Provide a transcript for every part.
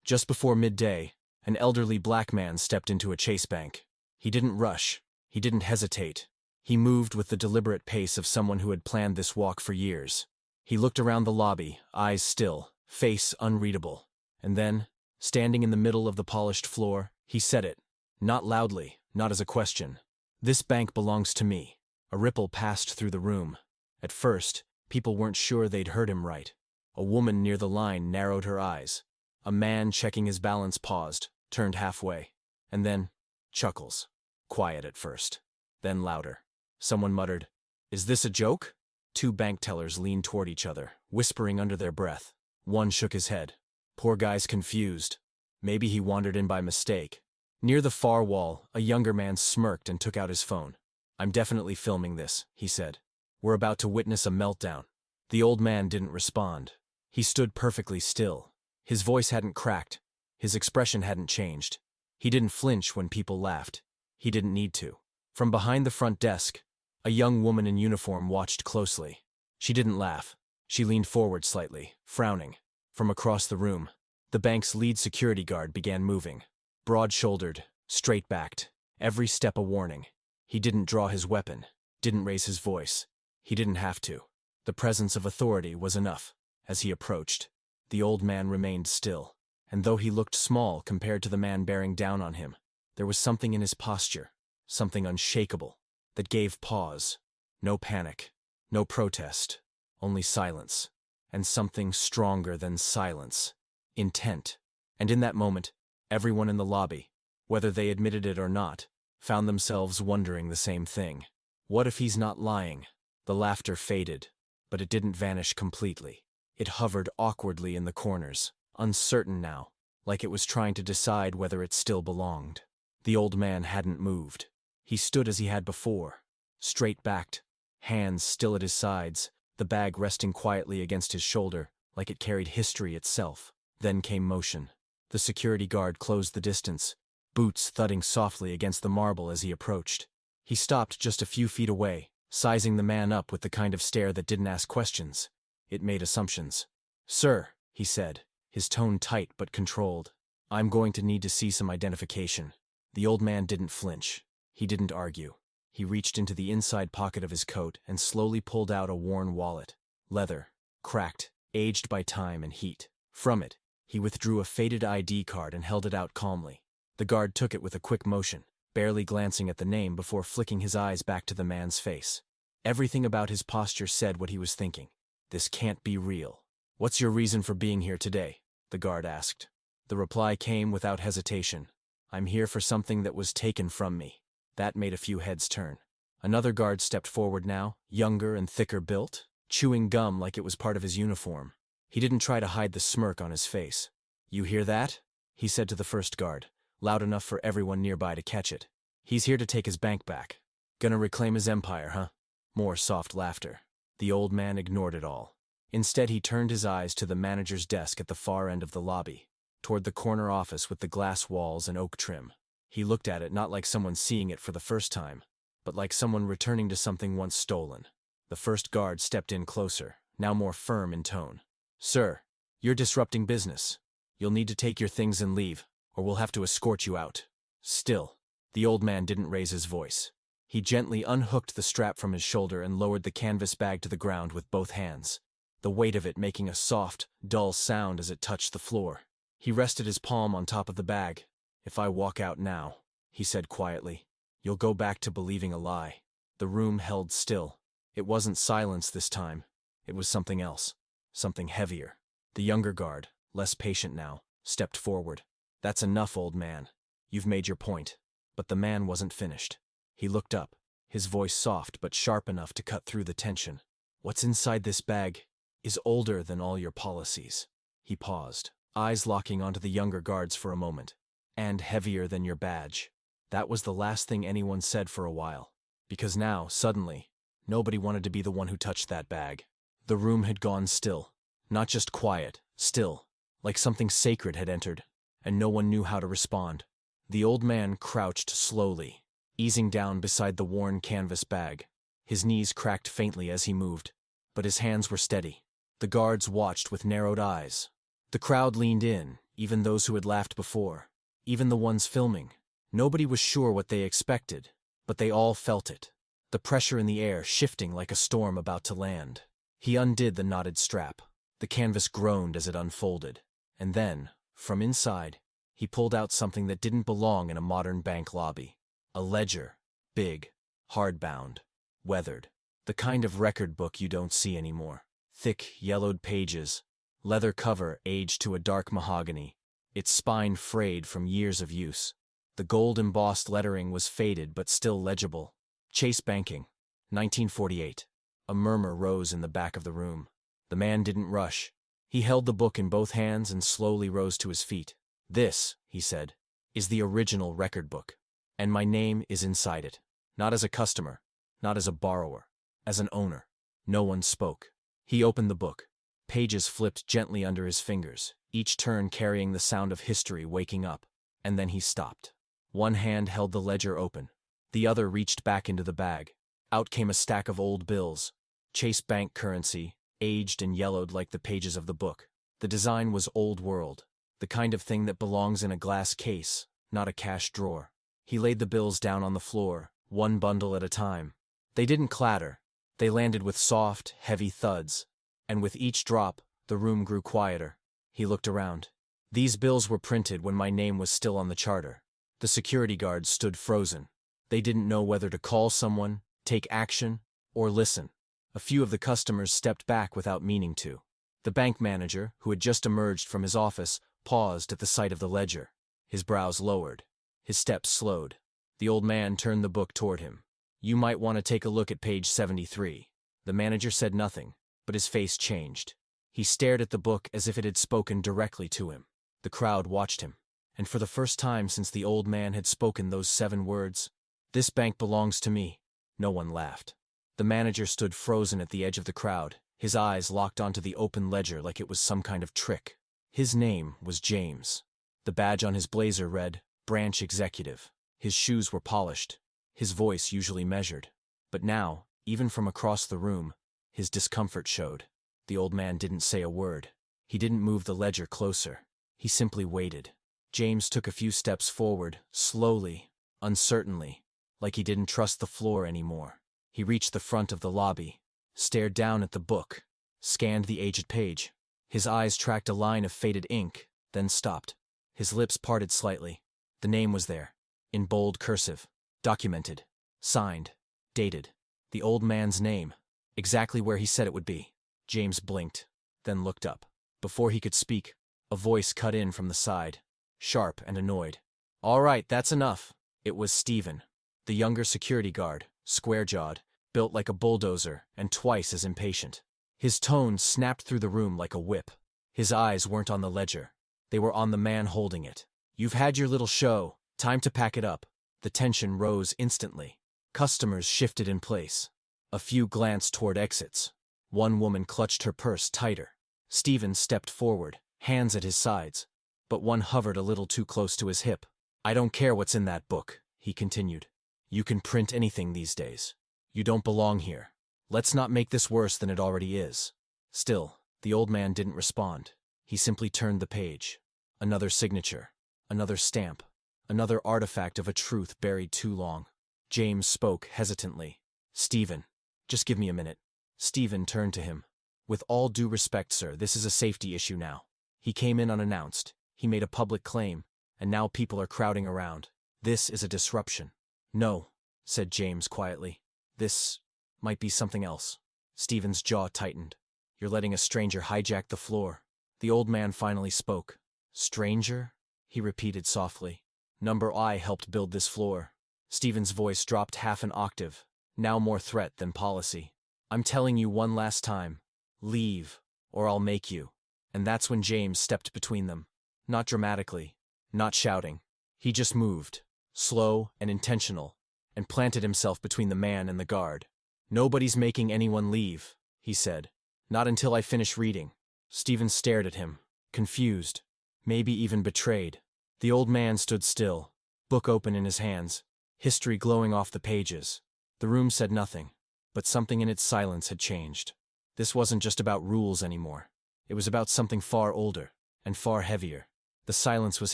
Just before midday, an elderly black man stepped into a Chase bank. He didn't rush. He didn't hesitate. He moved with the deliberate pace of someone who had planned this walk for years. He looked around the lobby, eyes still, face unreadable. And then, standing in the middle of the polished floor, he said it. Not loudly, not as a question. "This bank belongs to me." A ripple passed through the room. At first, people weren't sure they'd heard him right. A woman near the line narrowed her eyes. A man checking his balance paused, turned halfway. And then, chuckles. Quiet at first. Then louder. Someone muttered, "Is this a joke?" Two bank tellers leaned toward each other, whispering under their breath. One shook his head. Poor guy's confused. Maybe he wandered in by mistake. Near the far wall, a younger man smirked and took out his phone. "I'm definitely filming this," he said. "We're about to witness a meltdown." The old man didn't respond. He stood perfectly still. His voice hadn't cracked. His expression hadn't changed. He didn't flinch when people laughed. He didn't need to. From behind the front desk, a young woman in uniform watched closely. She didn't laugh. She leaned forward slightly, frowning. From across the room, the bank's lead security guard began moving. Broad-shouldered, straight-backed, every step a warning. He didn't draw his weapon, didn't raise his voice. He didn't have to. The presence of authority was enough. As he approached, the old man remained still, and though he looked small compared to the man bearing down on him, there was something in his posture, something unshakable, that gave pause. No panic, no protest, only silence, and something stronger than silence. Intent. And in that moment, everyone in the lobby, whether they admitted it or not, found themselves wondering the same thing. What if he's not lying? The laughter faded, but it didn't vanish completely. It hovered awkwardly in the corners, uncertain now, like it was trying to decide whether it still belonged. The old man hadn't moved. He stood as he had before, straight-backed, hands still at his sides, the bag resting quietly against his shoulder, like it carried history itself. Then came motion. The security guard closed the distance, boots thudding softly against the marble as he approached. He stopped just a few feet away, sizing the man up with the kind of stare that didn't ask questions. It made assumptions. "Sir," he said, his tone tight but controlled, "I'm going to need to see some identification." The old man didn't flinch. He didn't argue. He reached into the inside pocket of his coat and slowly pulled out a worn wallet. Leather, cracked, aged by time and heat. From it, he withdrew a faded ID card and held it out calmly. The guard took it with a quick motion, barely glancing at the name before flicking his eyes back to the man's face. Everything about his posture said what he was thinking. This can't be real. "What's your reason for being here today?" the guard asked. The reply came without hesitation. "I'm here for something that was taken from me." That made a few heads turn. Another guard stepped forward now, younger and thicker built, chewing gum like it was part of his uniform. He didn't try to hide the smirk on his face. "You hear that?" he said to the first guard, loud enough for everyone nearby to catch it. "He's here to take his bank back. Gonna reclaim his empire, huh?" More soft laughter. The old man ignored it all. Instead, he turned his eyes to the manager's desk at the far end of the lobby, toward the corner office with the glass walls and oak trim. He looked at it not like someone seeing it for the first time, but like someone returning to something once stolen. The first guard stepped in closer, now more firm in tone. "Sir, you're disrupting business. You'll need to take your things and leave, or we'll have to escort you out." Still, the old man didn't raise his voice. He gently unhooked the strap from his shoulder and lowered the canvas bag to the ground with both hands, the weight of it making a soft, dull sound as it touched the floor. He rested his palm on top of the bag. "If I walk out now," he said quietly, "you'll go back to believing a lie." The room held still. It wasn't silence this time. It was something else, something heavier. The younger guard, less patient now, stepped forward. "That's enough, old man. You've made your point." But the man wasn't finished. He looked up, his voice soft but sharp enough to cut through the tension. "What's inside this bag is older than all your policies." He paused, eyes locking onto the younger guards for a moment. "And heavier than your badge." That was the last thing anyone said for a while. Because now, suddenly, nobody wanted to be the one who touched that bag. The room had gone still. Not just quiet, still, like something sacred had entered, and no one knew how to respond. The old man crouched slowly, easing down beside the worn canvas bag. His knees cracked faintly as he moved, but his hands were steady. The guards watched with narrowed eyes. The crowd leaned in, even those who had laughed before, even the ones filming. Nobody was sure what they expected, but they all felt it. The pressure in the air shifting like a storm about to land. He undid the knotted strap. The canvas groaned as it unfolded. And then, from inside, he pulled out something that didn't belong in a modern bank lobby. A ledger. Big, hardbound, weathered. The kind of record book you don't see anymore. Thick, yellowed pages, leather cover aged to a dark mahogany, its spine frayed from years of use. The gold-embossed lettering was faded but still legible. Chase Banking, 1948. A murmur rose in the back of the room. The man didn't rush. He held the book in both hands and slowly rose to his feet. "This," he said, "is the original record book. And my name is inside it. Not as a customer, not as a borrower, as an owner." No one spoke. He opened the book. Pages flipped gently under his fingers, each turn carrying the sound of history waking up. And then he stopped. One hand held the ledger open. The other reached back into the bag. Out came a stack of old bills. Chase Bank currency, aged and yellowed like the pages of the book. The design was old world, the kind of thing that belongs in a glass case, not a cash drawer. He laid the bills down on the floor, one bundle at a time. They didn't clatter. They landed with soft, heavy thuds. And with each drop, the room grew quieter. He looked around. These bills were printed when my name was still on the charter. The security guards stood frozen. They didn't know whether to call someone, take action, or listen. A few of the customers stepped back without meaning to. The bank manager, who had just emerged from his office, paused at the sight of the ledger. His brows lowered. His steps slowed. The old man turned the book toward him. "You might want to take a look at page 73. The manager said nothing, but his face changed. He stared at the book as if it had spoken directly to him. The crowd watched him. And for the first time since the old man had spoken those 7 words, "This bank belongs to me," no one laughed. The manager stood frozen at the edge of the crowd, his eyes locked onto the open ledger like it was some kind of trick. His name was James. The badge on his blazer read, "Branch Executive." His shoes were polished, his voice usually measured. But now, even from across the room, his discomfort showed. The old man didn't say a word. He didn't move the ledger closer. He simply waited. James took a few steps forward, slowly, uncertainly, like he didn't trust the floor anymore. He reached the front of the lobby, stared down at the book, scanned the aged page. His eyes tracked a line of faded ink, then stopped. His lips parted slightly. The name was there, in bold cursive, documented, signed, dated. The old man's name, exactly where he said it would be. James blinked, then looked up. Before he could speak, a voice cut in from the side, sharp and annoyed. "All right, that's enough." It was Stephen, the younger security guard, square-jawed, built like a bulldozer, and twice as impatient. His tone snapped through the room like a whip. His eyes weren't on the ledger. They were on the man holding it. "You've had your little show. Time to pack it up." The tension rose instantly. Customers shifted in place. A few glanced toward exits. One woman clutched her purse tighter. Stephen stepped forward, hands at his sides, but one hovered a little too close to his hip. "I don't care what's in that book," he continued. "You can print anything these days. You don't belong here. Let's not make this worse than it already is." Still, the old man didn't respond. He simply turned the page. Another signature, another stamp, another artifact of a truth buried too long. James spoke hesitantly. "Stephen, just give me a minute." Stephen turned to him. "With all due respect, sir, this is a safety issue now. He came in unannounced. He made a public claim, and now people are crowding around. This is a disruption." "No," said James quietly. "This might be something else." Stephen's jaw tightened. "You're letting a stranger hijack the floor." The old man finally spoke. "Stranger?" he repeated softly. "Number I helped build this floor." Stephen's voice dropped half an octave, now more threat than policy. "I'm telling you one last time. Leave, or I'll make you." And that's when James stepped between them. Not dramatically, not shouting. He just moved, slow and intentional, and planted himself between the man and the guard. "Nobody's making anyone leave," he said. "Not until I finish reading." Stephen stared at him, confused, maybe even betrayed. The old man stood still, book open in his hands, history glowing off the pages. The room said nothing, but something in its silence had changed. This wasn't just about rules anymore. It was about something far older and far heavier. The silence was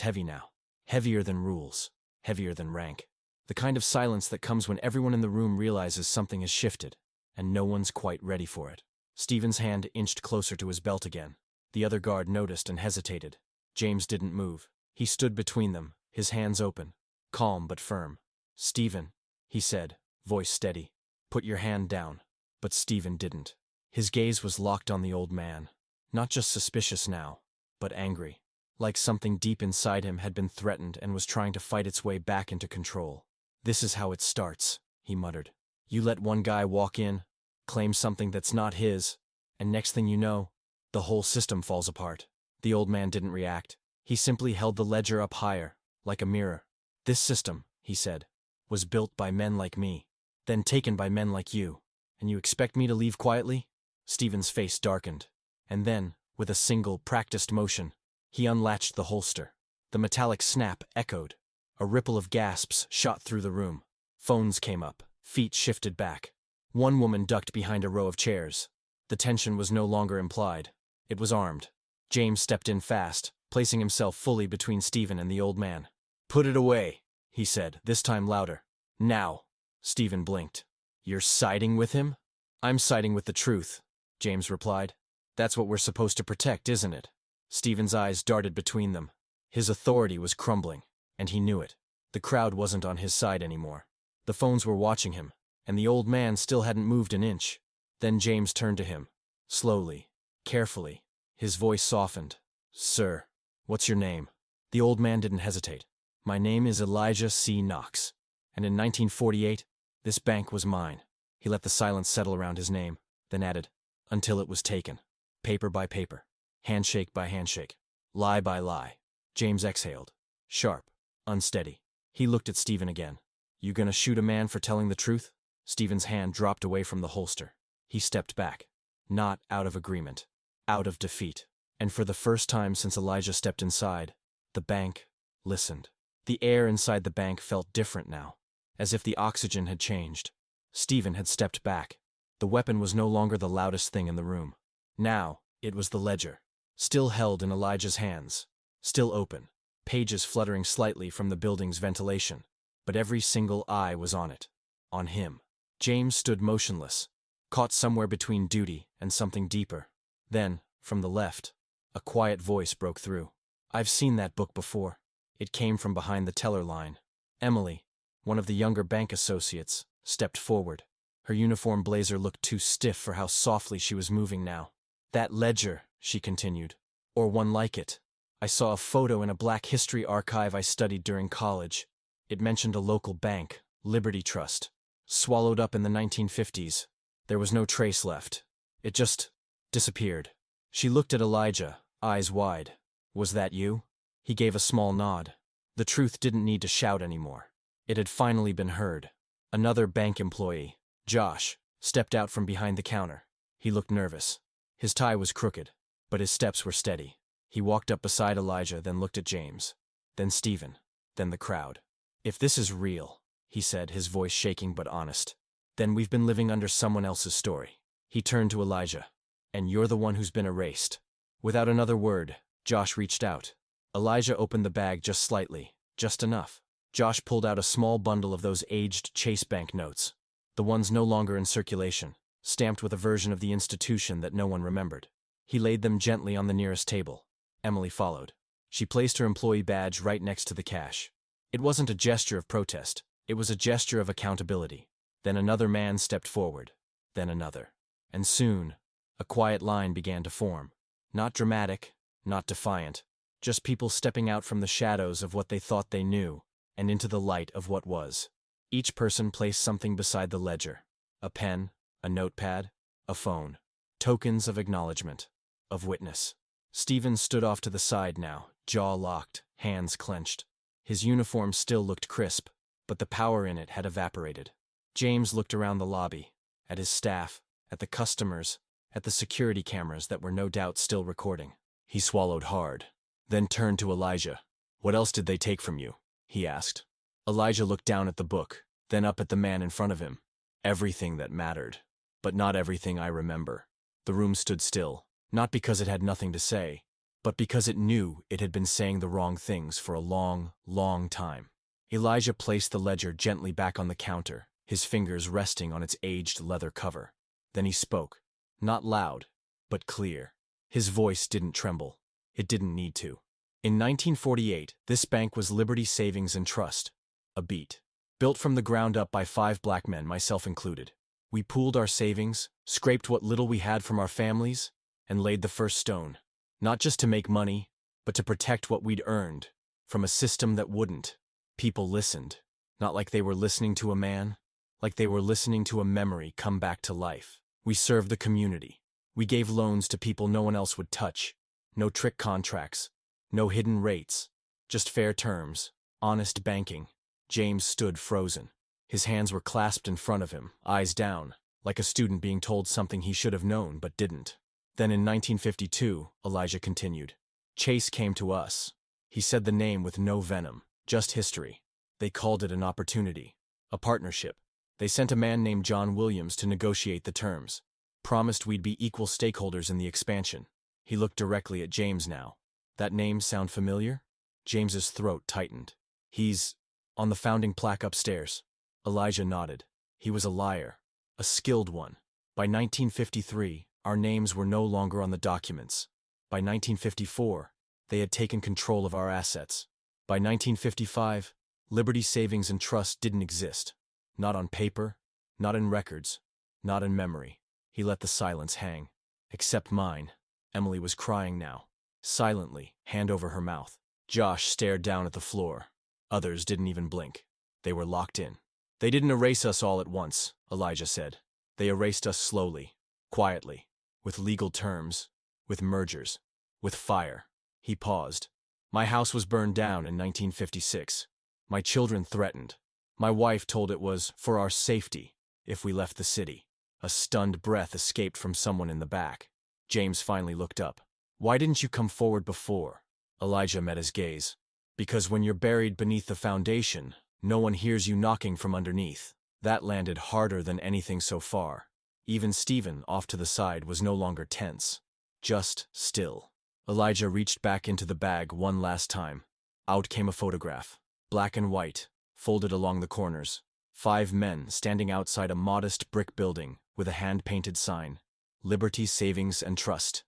heavy now. Heavier than rules. Heavier than rank. The kind of silence that comes when everyone in the room realizes something has shifted, and no one's quite ready for it. Stephen's hand inched closer to his belt again. The other guard noticed and hesitated. James didn't move. He stood between them, his hands open, calm but firm. "Stephen," he said, voice steady. "Put your hand down." But Stephen didn't. His gaze was locked on the old man. Not just suspicious now, but angry. Like something deep inside him had been threatened and was trying to fight its way back into control. "This is how it starts," he muttered. "You let one guy walk in, claim something that's not his, and next thing you know, the whole system falls apart." The old man didn't react. He simply held the ledger up higher, like a mirror. "This system," he said, "was built by men like me, then taken by men like you. And you expect me to leave quietly?" Stephen's face darkened. And then, with a single, practiced motion, he unlatched the holster. The metallic snap echoed. A ripple of gasps shot through the room. Phones came up. Feet shifted back. One woman ducked behind a row of chairs. The tension was no longer implied. It was armed. James stepped in fast, placing himself fully between Stephen and the old man. "Put it away," he said, this time louder. "Now." Stephen blinked. "You're siding with him?" "I'm siding with the truth," James replied. "That's what we're supposed to protect, isn't it?" Stephen's eyes darted between them. His authority was crumbling, and he knew it. The crowd wasn't on his side anymore. The phones were watching him, and the old man still hadn't moved an inch. Then James turned to him. Slowly, carefully. His voice softened. "Sir, what's your name?" The old man didn't hesitate. "My name is Elijah C. Knox, and in 1948, this bank was mine." He let the silence settle around his name, then added, "Until it was taken. Paper by paper. Handshake by handshake. Lie by lie." James exhaled. Sharp. Unsteady. He looked at Stephen again. "You gonna shoot a man for telling the truth?" Stephen's hand dropped away from the holster. He stepped back. Not out of agreement. Out of defeat. And for the first time since Elijah stepped inside, the bank listened. The air inside the bank felt different now, as if the oxygen had changed. Stephen had stepped back. The weapon was no longer the loudest thing in the room. Now, it was the ledger. Still held in Elijah's hands. Still open. Pages fluttering slightly from the building's ventilation. But every single eye was on it. On him. James stood motionless, caught somewhere between duty and something deeper. Then, from the left, a quiet voice broke through. "I've seen that book before." It came from behind the teller line. Emily, one of the younger bank associates, stepped forward. Her uniform blazer looked too stiff for how softly she was moving now. "That ledger," she continued, "or one like it. I saw a photo in a Black history archive I studied during college. It mentioned a local bank, Liberty Trust. Swallowed up in the 1950s. There was no trace left. It just disappeared." She looked at Elijah, eyes wide. "Was that you?" He gave a small nod. The truth didn't need to shout anymore. It had finally been heard. Another bank employee, Josh, stepped out from behind the counter. He looked nervous. His tie was crooked, but his steps were steady. He walked up beside Elijah, then looked at James. Then Stephen. Then the crowd. "If this is real," he said, his voice shaking but honest, "then we've been living under someone else's story." He turned to Elijah. "And you're the one who's been erased." Without another word, Josh reached out. Elijah opened the bag just slightly, just enough. Josh pulled out a small bundle of those aged Chase Bank notes, the ones no longer in circulation, stamped with a version of the institution that no one remembered. He laid them gently on the nearest table. Emily followed. She placed her employee badge right next to the cash. It wasn't a gesture of protest. It was a gesture of accountability. Then another man stepped forward. Then another. And soon, a quiet line began to form. Not dramatic, not defiant. Just people stepping out from the shadows of what they thought they knew, and into the light of what was. Each person placed something beside the ledger. A pen, a notepad, a phone. Tokens of acknowledgement, of witness. Stephen stood off to the side now, jaw locked, hands clenched. His uniform still looked crisp, but the power in it had evaporated. James looked around the lobby, at his staff, at the customers, at the security cameras that were no doubt still recording. He swallowed hard, then turned to Elijah. "What else did they take from you?" he asked. Elijah looked down at the book, then up at the man in front of him. "Everything that mattered, but not everything I remember." The room stood still, not because it had nothing to say, but because it knew it had been saying the wrong things for a long, long time. Elijah placed the ledger gently back on the counter, his fingers resting on its aged leather cover. Then he spoke, not loud, but clear. His voice didn't tremble. It didn't need to. In 1948, this bank was Liberty Savings and Trust, a beat. Built from the ground up by 5 black men, myself included. We pooled our savings, scraped what little we had from our families, and laid the first stone. Not just to make money, but to protect what we'd earned, from a system that wouldn't. People listened, not like they were listening to a man, like they were listening to a memory come back to life. We served the community. We gave loans to people no one else would touch. No trick contracts, no hidden rates, just fair terms, honest banking. James stood frozen. His hands were clasped in front of him, eyes down, like a student being told something he should have known but didn't. Then in 1952, Elijah continued. Chase came to us. He said the name with no venom, just history. They called it an opportunity, a partnership. They sent a man named John Williams to negotiate the terms. Promised we'd be equal stakeholders in the expansion. He looked directly at James now. That name sound familiar? James's throat tightened. He's on the founding plaque upstairs. Elijah nodded. He was a liar, a skilled one. By 1953, our names were no longer on the documents. By 1954, they had taken control of our assets. By 1955, Liberty Savings and Trust didn't exist. Not on paper, not in records, not in memory. He let the silence hang. Except mine. Emily was crying now. Silently, hand over her mouth. Josh stared down at the floor. Others didn't even blink. They were locked in. They didn't erase us all at once, Elijah said. They erased us slowly, quietly, with legal terms, with mergers, with fire. He paused. My house was burned down in 1956. My children threatened. My wife told it was for our safety if we left the city. A stunned breath escaped from someone in the back. James finally looked up. Why didn't you come forward before? Elijah met his gaze. Because when you're buried beneath the foundation, no one hears you knocking from underneath. That landed harder than anything so far. Even Stephen, off to the side, was no longer tense. Just still. Elijah reached back into the bag one last time. Out came a photograph. Black and white, folded along the corners. 5 men standing outside a modest brick building with a hand-painted sign. Liberty Savings and Trust.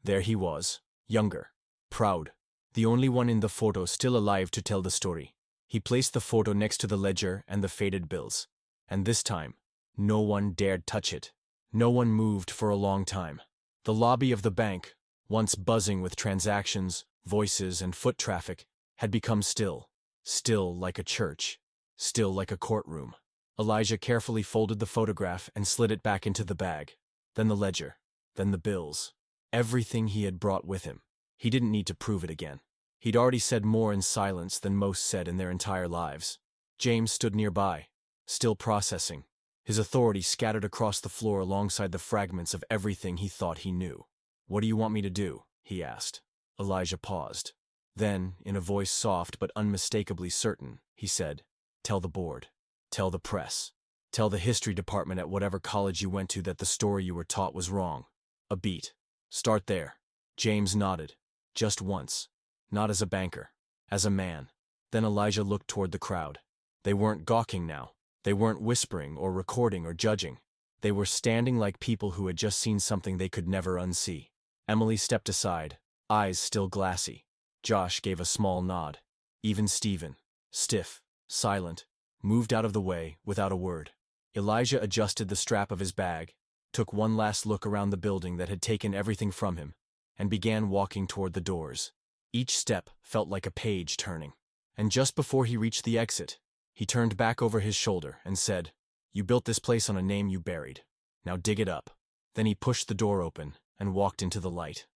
There he was, younger, proud, the only one in the photo still alive to tell the story. He placed the photo next to the ledger and the faded bills. And this time, no one dared touch it. No one moved for a long time. The lobby of the bank, once buzzing with transactions, voices, and foot traffic, had become still. Still like a church. Still like a courtroom. Elijah carefully folded the photograph and slid it back into the bag. Then the ledger. Then the bills. Everything he had brought with him. He didn't need to prove it again. He'd already said more in silence than most said in their entire lives. James stood nearby, still processing, his authority scattered across the floor alongside the fragments of everything he thought he knew. What do you want me to do? He asked. Elijah paused. Then, in a voice soft but unmistakably certain, he said, Tell the board. Tell the press. Tell the history department at whatever college you went to that the story you were taught was wrong. A beat. Start there. James nodded. Just once. Not as a banker. As a man. Then Elijah looked toward the crowd. They weren't gawking now. They weren't whispering or recording or judging. They were standing like people who had just seen something they could never unsee. Emily stepped aside, eyes still glassy. Josh gave a small nod. Even Stephen, stiff, silent, moved out of the way without a word. Elijah adjusted the strap of his bag, took one last look around the building that had taken everything from him, and began walking toward the doors. Each step felt like a page turning. And just before he reached the exit, he turned back over his shoulder and said, You built this place on a name you buried. Now dig it up. Then he pushed the door open and walked into the light.